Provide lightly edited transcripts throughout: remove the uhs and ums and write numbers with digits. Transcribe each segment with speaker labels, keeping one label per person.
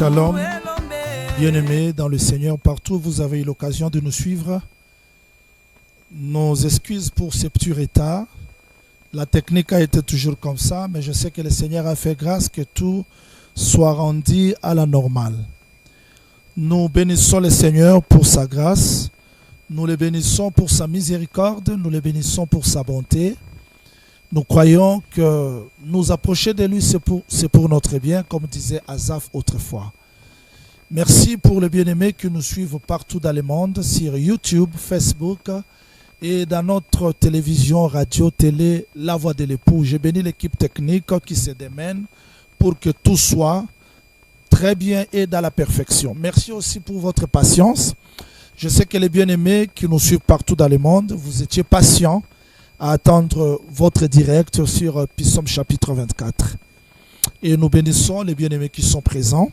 Speaker 1: Shalom, bien-aimés dans le Seigneur, partout où vous avez eu l'occasion de nous suivre. Nos excuses pour ce petit retard. La technique a été toujours comme ça, mais je sais que le Seigneur a fait grâce que tout soit rendu à la normale. Nous bénissons le Seigneur pour sa grâce. Nous le bénissons pour sa miséricorde. Nous le bénissons pour sa bonté. Nous croyons que nous approcher de lui, c'est pour notre bien, comme disait Asaph autrefois. Merci pour les bien-aimés qui nous suivent partout dans le monde, sur YouTube, Facebook et dans notre télévision, radio, télé, La Voix de l'époux. Je bénis l'équipe technique qui se démène pour que tout soit très bien et dans la perfection. Merci aussi pour votre patience. Je sais que les bien-aimés qui nous suivent partout dans le monde, vous étiez patients à attendre votre direct sur Psaume chapitre 24. Et nous bénissons les bien-aimés qui sont présents.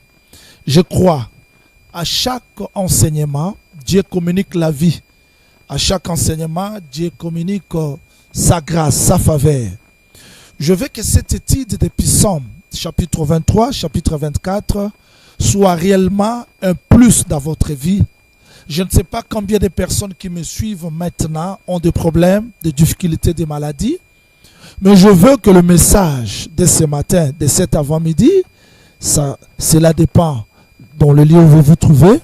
Speaker 1: Je crois, à chaque enseignement, Dieu communique la vie. À chaque enseignement, Dieu communique sa grâce, sa faveur. Je veux que cette étude de Psaume chapitre 23, chapitre 24, soit réellement un plus dans votre vie. Je ne sais pas combien de personnes qui me suivent maintenant ont des problèmes, des difficultés, des maladies. Mais je veux que le message de ce matin, de cet avant-midi, cela dépend dans le lieu où vous vous trouvez,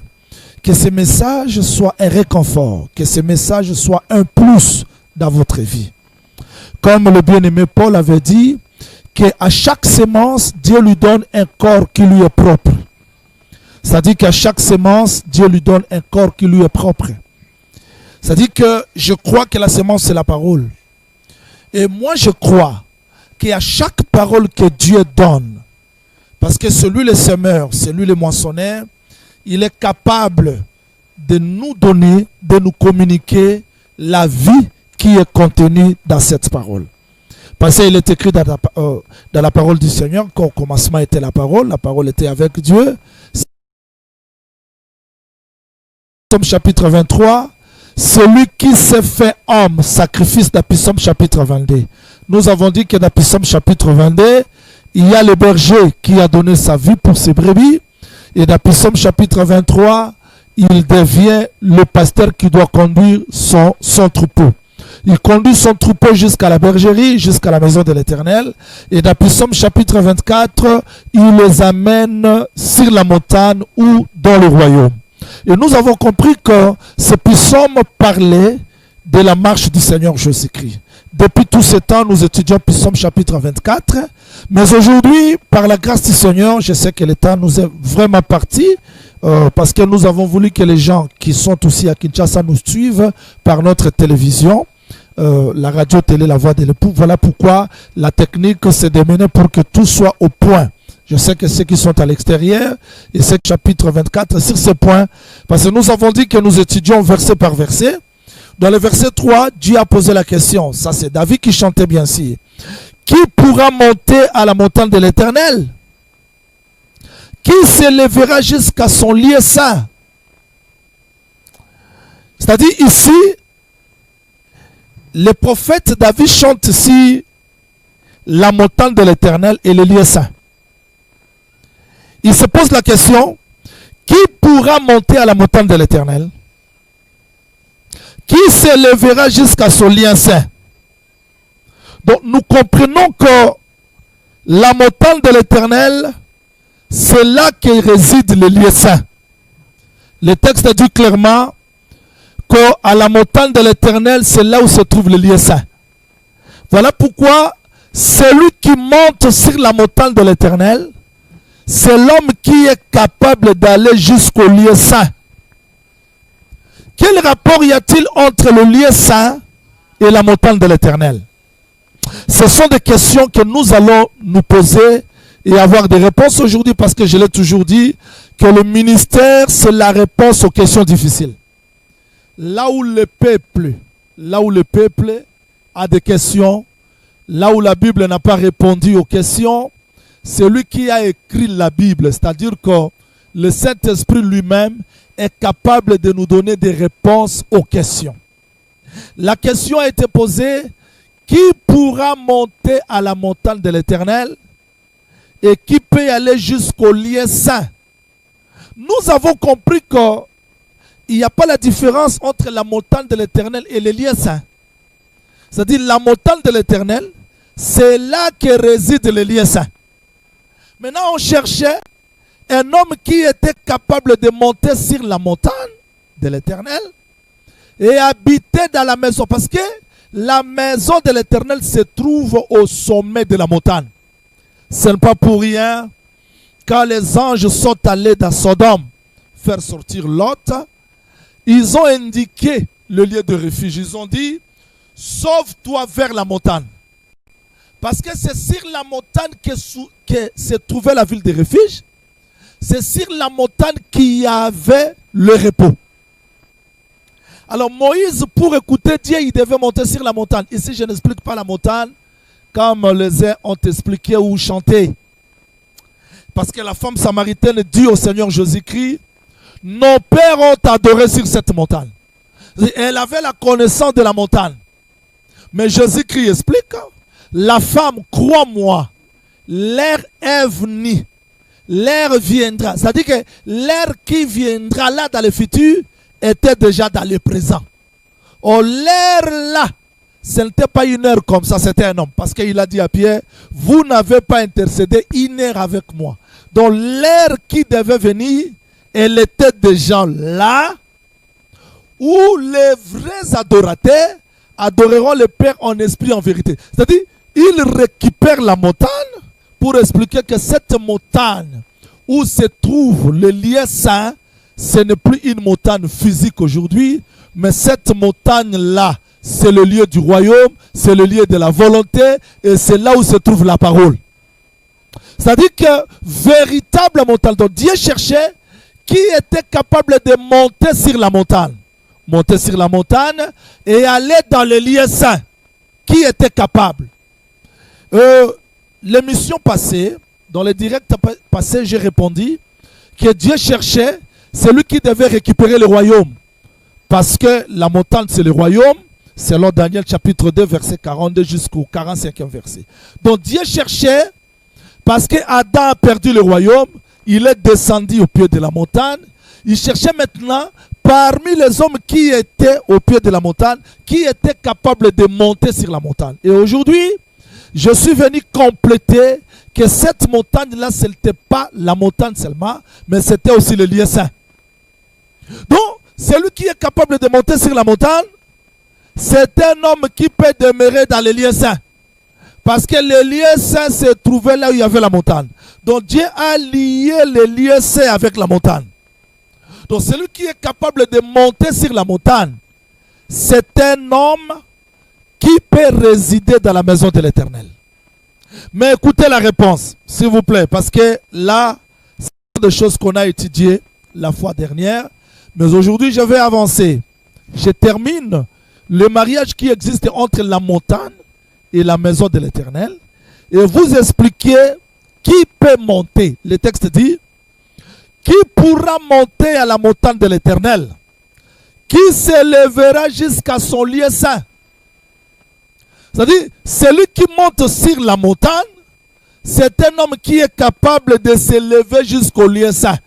Speaker 1: que ce message soit un réconfort, que ce message soit un plus dans votre vie. Comme le bien-aimé Paul avait dit, qu'à chaque sémence, Dieu lui donne un corps qui lui est propre. C'est-à-dire qu'à chaque sémence, Dieu lui donne un corps qui lui est propre. C'est-à-dire que je crois que la sémence, c'est la parole. Et moi, je crois qu'à chaque parole que Dieu donne, parce que celui le semeur, celui le moissonneur, il est capable de nous donner, de nous communiquer la vie qui est contenue dans cette parole. Parce qu'il est écrit dans la parole du Seigneur qu'au commencement était la parole était avec Dieu. Psaume chapitre 23, celui qui s'est fait homme, sacrifice dans Psaume chapitre 22. Nous avons dit que dans Psaume chapitre 22, il y a le berger qui a donné sa vie pour ses brebis. Et dans Psaume chapitre 23, il devient le pasteur qui doit conduire son troupeau. Il conduit son troupeau jusqu'à la bergerie, jusqu'à la maison de l'Éternel. Et dans Psaume chapitre 24, il les amène sur la montagne ou dans le royaume. Et nous avons compris que ce psaume parlait de la marche du Seigneur Jésus-Christ. Depuis tout ce temps, nous étudions Psaume chapitre 24. Mais aujourd'hui, par la grâce du Seigneur, je sais que le temps nous est vraiment parti. Parce que nous avons voulu que les gens qui sont aussi à Kinshasa nous suivent par notre télévision. La radio télé, La Voix de l'époux. Voilà pourquoi la technique s'est démenée pour que tout soit au point. Je sais que ceux qui sont à l'extérieur, et c'est chapitre 24, sur ce point, parce que nous avons dit que nous étudions verset par verset. Dans le verset 3, Dieu a posé la question, ça c'est David qui chantait bien sûr. Qui pourra monter à la montagne de l'Éternel? Qui s'élèvera jusqu'à son lieu saint? C'est-à-dire ici, le prophète David chante ici la montagne de l'Éternel et le lieu saint. Il se pose la question, qui pourra monter à la montagne de l'Éternel? Qui s'élèvera jusqu'à son lieu saint? Donc nous comprenons que la montagne de l'Éternel, c'est là que réside le lieu saint. Le texte dit clairement qu'à la montagne de l'Éternel, c'est là où se trouve le lieu saint. Voilà pourquoi celui qui monte sur la montagne de l'Éternel, c'est l'homme qui est capable d'aller jusqu'au lieu saint. Quel rapport y a-t-il entre le lieu saint et la montagne de l'Éternel? Ce sont des questions que nous allons nous poser et avoir des réponses aujourd'hui, parce que je l'ai toujours dit que le ministère, c'est la réponse aux questions difficiles. Là où le peuple a des questions, là où la Bible n'a pas répondu aux questions, celui qui a écrit la Bible, c'est-à-dire que le Saint-Esprit lui-même est capable de nous donner des réponses aux questions. La question a été posée, qui pourra monter à la montagne de l'Éternel et qui peut aller jusqu'au lieu saint? Nous avons compris qu'il n'y a pas la différence entre la montagne de l'Éternel et les lieux saints. C'est-à-dire la montagne de l'Éternel, c'est là que résident les lieux saints. Maintenant, on cherchait un homme qui était capable de monter sur la montagne de l'Éternel et habiter dans la maison. Parce que la maison de l'Éternel se trouve au sommet de la montagne. Ce n'est pas pour rien, quand les anges sont allés dans Sodome faire sortir Lot, ils ont indiqué le lieu de refuge. Ils ont dit, sauve-toi vers la montagne. Parce que c'est sur la montagne que se trouvait la ville de refuge. C'est sur la montagne qu'il y avait le repos. Alors Moïse, pour écouter Dieu, il devait monter sur la montagne. Ici, je n'explique pas la montagne comme les uns ont expliqué ou chanté. Parce que la femme samaritaine dit au Seigneur Jésus-Christ, nos pères ont adoré sur cette montagne. Elle avait la connaissance de la montagne. Mais Jésus-Christ explique, la femme, crois-moi, l'heure est venue. L'heure viendra. C'est-à-dire que l'heure qui viendra là dans le futur était déjà dans le présent. Oh, l'heure là, ce n'était pas une heure comme ça, c'était un homme. Parce qu'il a dit à Pierre, vous n'avez pas intercédé une heure avec moi. Donc l'heure qui devait venir, elle était déjà là, où les vrais adorateurs adoreront le Père en esprit, en vérité. C'est-à-dire, ils récupèrent la montagne pour expliquer que cette montagne où se trouve le lieu saint, ce n'est plus une montagne physique aujourd'hui, mais cette montagne-là, c'est le lieu du royaume, c'est le lieu de la volonté, et c'est là où se trouve la parole. C'est-à-dire que véritable montagne, donc Dieu cherchait qui était capable de monter sur la montagne. Monter sur la montagne et aller dans le lieu saint. Qui était capable? L'émission passée, dans le direct passé, j'ai répondu que Dieu cherchait celui qui devait récupérer le royaume. Parce que la montagne, c'est le royaume, selon Daniel chapitre 2, verset 42 jusqu'au 45e verset. Donc Dieu cherchait, parce que Adam a perdu le royaume, il est descendu au pied de la montagne. Il cherchait maintenant, parmi les hommes qui étaient au pied de la montagne, qui étaient capables de monter sur la montagne. Et aujourd'hui, je suis venu compléter que cette montagne-là, ce n'était pas la montagne seulement, mais c'était aussi le lieu saint. Donc, celui qui est capable de monter sur la montagne, c'est un homme qui peut demeurer dans le lieu saint. Parce que le lieu saint se trouvait là où il y avait la montagne. Donc Dieu a lié le lieu saint avec la montagne. Donc celui qui est capable de monter sur la montagne, c'est un homme qui peut résider dans la maison de l'Éternel. Mais écoutez la réponse, s'il vous plaît, parce que là, c'est des choses qu'on a étudiées la fois dernière. Mais aujourd'hui, je vais avancer. Je termine le mariage qui existe entre la montagne et la maison de l'Éternel. Et vous expliquer qui peut monter. Le texte dit, qui pourra monter à la montagne de l'Éternel? Qui s'élèvera jusqu'à son lieu saint? C'est-à-dire, celui qui monte sur la montagne, c'est un homme qui est capable de s'élever jusqu'au lieu saint.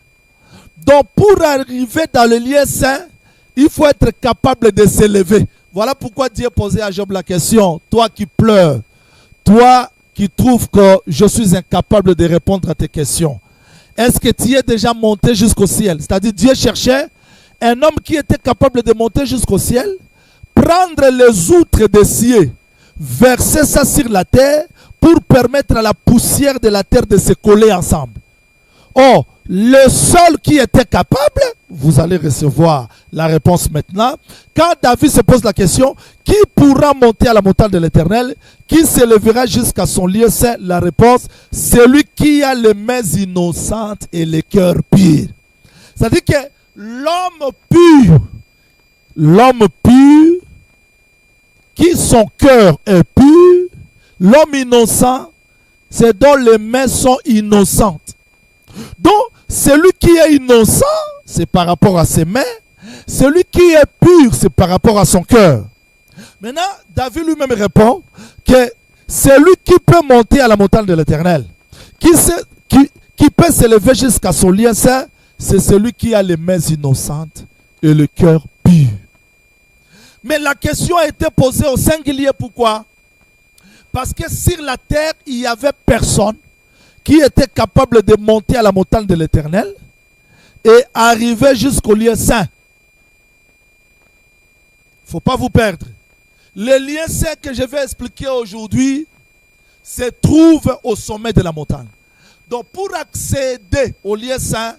Speaker 1: Donc, pour arriver dans le lieu saint, il faut être capable de s'élever. Voilà pourquoi Dieu posait à Job la question, toi qui pleures, toi qui trouves que je suis incapable de répondre à tes questions, est-ce que tu es déjà monté jusqu'au ciel? C'est-à-dire, Dieu cherchait un homme qui était capable de monter jusqu'au ciel, prendre les outres des cieux, verser ça sur la terre pour permettre à la poussière de la terre de se coller ensemble. Or, le seul qui était capable, vous allez recevoir la réponse maintenant. Quand David se pose la question, qui pourra monter à la montagne de l'Éternel? Qui s'élèvera jusqu'à son lieu saint? La réponse, celui qui a les mains innocentes et les cœurs purs. C'est-à-dire que l'homme pur, qui son cœur est pur, l'homme innocent, c'est dont les mains sont innocentes. Donc, celui qui est innocent, c'est par rapport à ses mains. Celui qui est pur, c'est par rapport à son cœur. Maintenant, David lui-même répond que celui qui peut monter à la montagne de l'Éternel, qui peut s'élever jusqu'à son lieu saint, c'est celui qui a les mains innocentes et le cœur pur. Mais la question a été posée au singulier. Pourquoi? Parce que sur la terre, il n'y avait personne qui était capable de monter à la montagne de l'Éternel et arriver jusqu'au lieu saint. Il ne faut pas vous perdre. Le lieu saint que je vais expliquer aujourd'hui se trouve au sommet de la montagne. Donc pour accéder au lieu saint,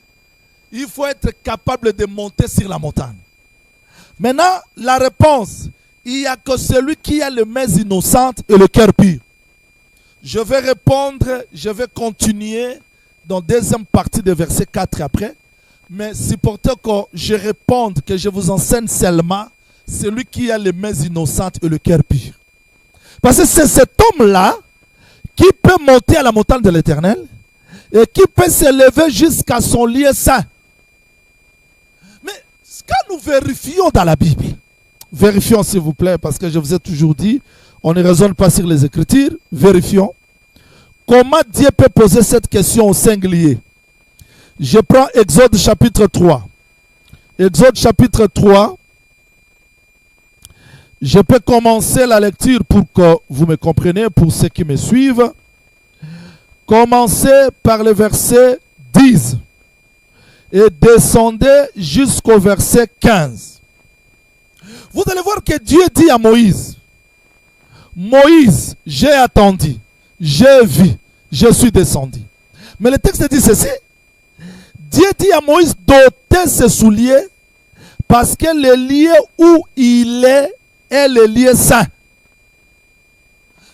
Speaker 1: il faut être capable de monter sur la montagne. Maintenant, la réponse, il n'y a que celui qui a les mains innocentes et le cœur pur. Je vais répondre, je vais continuer dans la deuxième partie de verset 4 après. Mais supportez que je réponde, que je vous enseigne seulement celui qui a les mains innocentes et le cœur pur. Parce que c'est cet homme-là qui peut monter à la montagne de l'Éternel et qui peut s'élever jusqu'à son lieu saint. Mais quand nous vérifions dans la Bible, vérifions s'il vous plaît, parce que je vous ai toujours dit, on ne raisonne pas sur les Écritures, vérifions. Comment Dieu peut poser cette question au singulier? Je prends Exode chapitre 3. Exode chapitre 3. Je peux commencer la lecture pour que vous me compreniez, pour ceux qui me suivent. Commencez par le verset 10 et descendez jusqu'au verset 15. Vous allez voir que Dieu dit à Moïse, Moïse, j'ai attendu, j'ai vu, je suis descendu. Mais le texte dit ceci, Dieu dit à Moïse d'ôter ses souliers parce que le lieu où il est le lieu saint.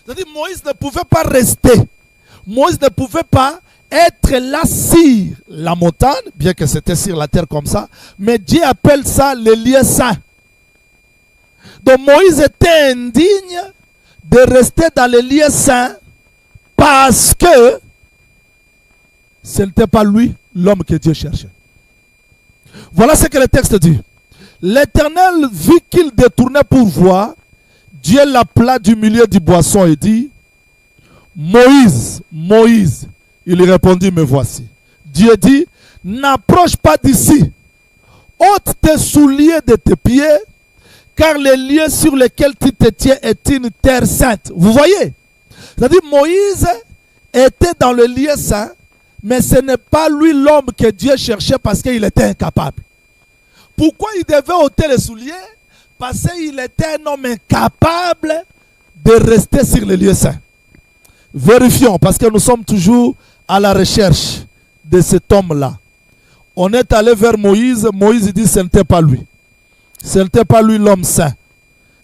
Speaker 1: C'est-à-dire Moïse ne pouvait pas rester. Moïse ne pouvait pas être là sur la montagne, bien que c'était sur la terre comme ça, mais Dieu appelle ça le lieu saint. Donc Moïse était indigne de rester dans le lieu saint parce que ce n'était pas lui l'homme que Dieu cherchait. Voilà ce que le texte dit. L'Éternel vit qu'il détournait pour voir. Dieu l'appela du milieu du buisson et dit, Moïse, Moïse. Il lui répondit, me voici. Dieu dit, n'approche pas d'ici. Ôte tes souliers de tes pieds, car le lieu sur lequel tu te tiens est une terre sainte. Vous voyez? C'est-à-dire Moïse était dans le lieu saint, mais ce n'est pas lui l'homme que Dieu cherchait parce qu'il était incapable. Pourquoi il devait ôter les souliers? Parce qu'il était un homme incapable de rester sur le lieu saint. Vérifions, parce que nous sommes toujours à la recherche de cet homme-là. On est allé vers Moïse. Moïse dit ce n'était pas lui. Ce n'était pas lui l'homme saint.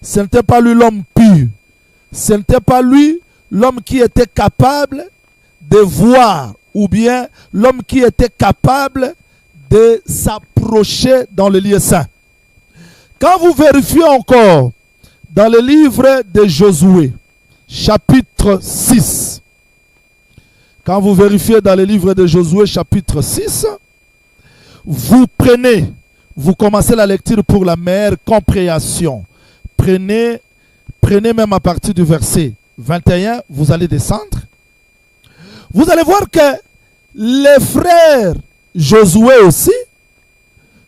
Speaker 1: Ce n'était pas lui l'homme pur. Ce n'était pas lui l'homme qui était capable de voir, ou bien l'homme qui était capable de s'approcher dans le lieu saint. Quand vous vérifiez encore dans le livre de Josué, chapitre 6, quand vous vérifiez dans le livre de Josué, chapitre 6, vous prenez, vous commencez la lecture pour la meilleure compréhension. Prenez même à partir du verset 21, vous allez descendre. Vous allez voir que les frères Josué aussi,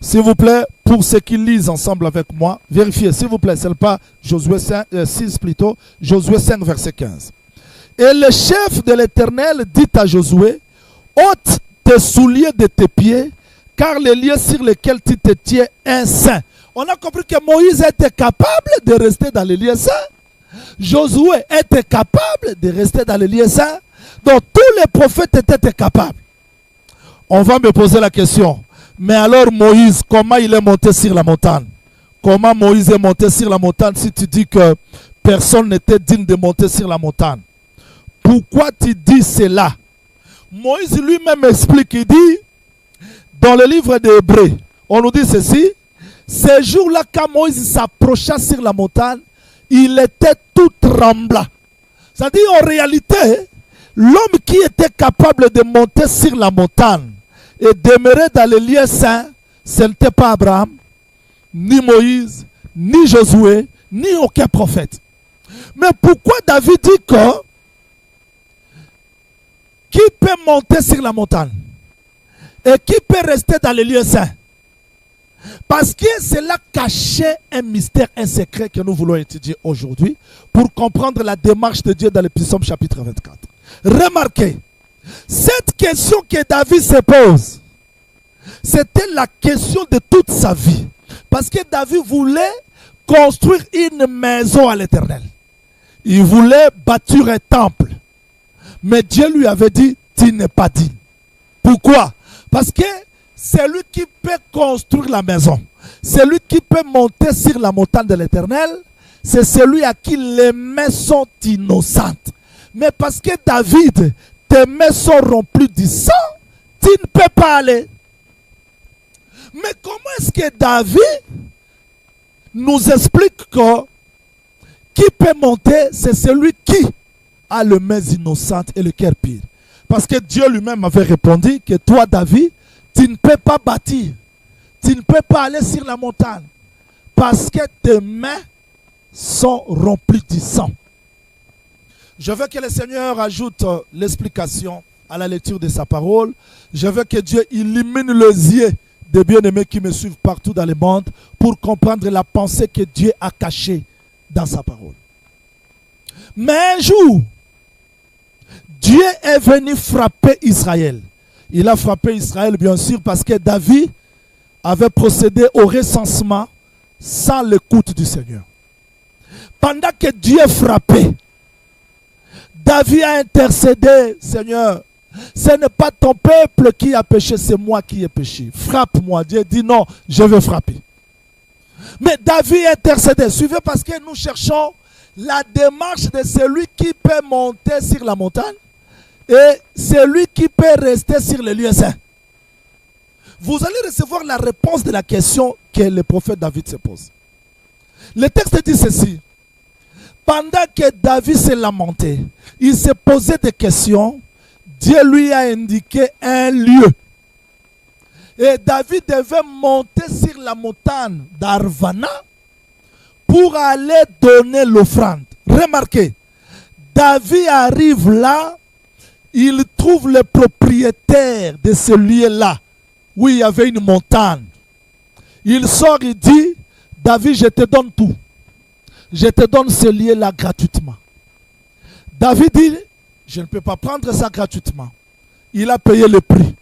Speaker 1: s'il vous plaît, pour ceux qui lisent ensemble avec moi, vérifiez, s'il vous plaît, ce n'est pas Josué 6 plutôt, Josué 5, verset 15. Et le chef de l'Éternel dit à Josué, ôte tes souliers de tes pieds, car le lieu sur lequel tu te tiens est saint. On a compris que Moïse était capable de rester dans le lieu saint. Josué était capable de rester dans le lieu saint. Donc tous les prophètes étaient capables. On va me poser la question. Mais alors Moïse, comment il est monté sur la montagne? Comment Moïse est monté sur la montagne si tu dis que personne n'était digne de monter sur la montagne? Pourquoi tu dis cela? Moïse lui-même explique, il dit, dans le livre des Hébreux, on nous dit ceci, ce jour-là, quand Moïse s'approcha sur la montagne, il était tout tremblant. C'est-à-dire, en réalité, l'homme qui était capable de monter sur la montagne et demeurer dans le lieu saint, ce n'était pas Abraham, ni Moïse, ni Josué, ni aucun prophète. Mais pourquoi David dit que qui peut monter sur la montagne? Et qui peut rester dans les lieux saints? Parce que cela cachait un mystère, un secret que nous voulons étudier aujourd'hui pour comprendre la démarche de Dieu dans le Psaume chapitre 24. Remarquez, cette question que David se pose, c'était la question de toute sa vie. Parce que David voulait construire une maison à l'Éternel. Il voulait bâtir un temple. Mais Dieu lui avait dit, tu n'es pas digne. Pourquoi? Parce que c'est lui qui peut construire la maison. C'est lui qui peut monter sur la montagne de l'Éternel. C'est celui à qui les mains sont innocentes. Mais parce que David, tes mains sont remplies du sang, tu ne peux pas aller. Mais comment est-ce que David nous explique que qui peut monter, c'est celui qui a les mains innocentes et le cœur pur? Parce que Dieu lui-même avait répondu que toi, David, tu ne peux pas bâtir. Tu ne peux pas aller sur la montagne. Parce que tes mains sont remplies du sang. Je veux que le Seigneur ajoute l'explication à la lecture de sa parole. Je veux que Dieu illumine les yeux des bien-aimés qui me suivent partout dans le monde pour comprendre la pensée que Dieu a cachée dans sa parole. Mais un jour, Dieu est venu frapper Israël. Il a frappé Israël, bien sûr, parce que David avait procédé au recensement sans l'écoute du Seigneur. Pendant que Dieu frappait, David a intercédé, Seigneur, ce n'est pas ton peuple qui a péché, c'est moi qui ai péché. Frappe-moi. Dieu dit non, je vais frapper. Mais David a intercédé. Suivez, parce que nous cherchons la démarche de celui qui peut monter sur la montagne et celui qui peut rester sur les lieux saints. Vous allez recevoir la réponse de la question que le prophète David se pose. Le texte dit ceci. Pendant que David s'est lamenté, il s'est posé des questions. Dieu lui a indiqué un lieu. Et David devait monter sur la montagne d'Arvana pour aller donner l'offrande. Remarquez, David arrive là, il trouve le propriétaire de ce lieu-là, où il y avait une montagne. Il sort et dit, David, je te donne tout. Je te donne ce lieu-là gratuitement. David dit, je ne peux pas prendre ça gratuitement. Il a payé le prix.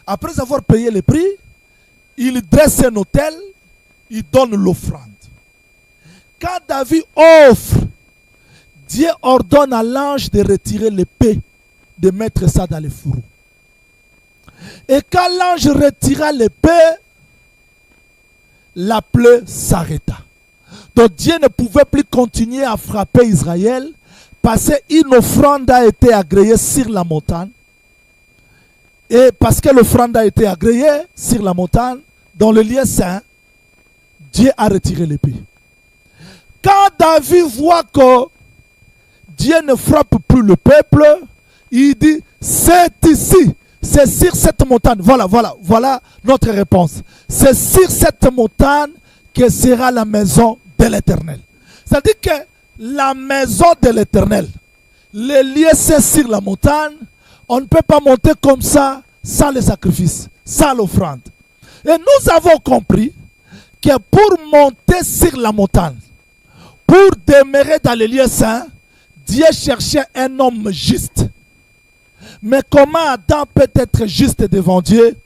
Speaker 1: Après avoir payé le prix, il dresse un autel, il donne l'offrande. Quand David offre, Dieu ordonne à l'ange de retirer l'épée, de mettre ça dans le fourreau. Et quand l'ange retira l'épée, la plaie s'arrêta. Donc Dieu ne pouvait plus continuer à frapper Israël parce qu'une offrande a été agréée sur la montagne. Et parce que l'offrande a été agréée sur la montagne, dans le lieu saint, Dieu a retiré l'épée. Quand David voit que Dieu ne frappe plus le peuple, il dit, c'est ici, c'est sur cette montagne. Voilà notre réponse. C'est sur cette montagne que sera la maison de l'Éternel. C'est-à-dire que la maison de l'Éternel, les lieux c'est sur la montagne, on ne peut pas monter comme ça sans les sacrifices, sans l'offrande. Et nous avons compris que pour monter sur la montagne, pour demeurer dans les lieux saints, Dieu cherchait un homme juste. Mais comment Adam peut être juste devant Dieu?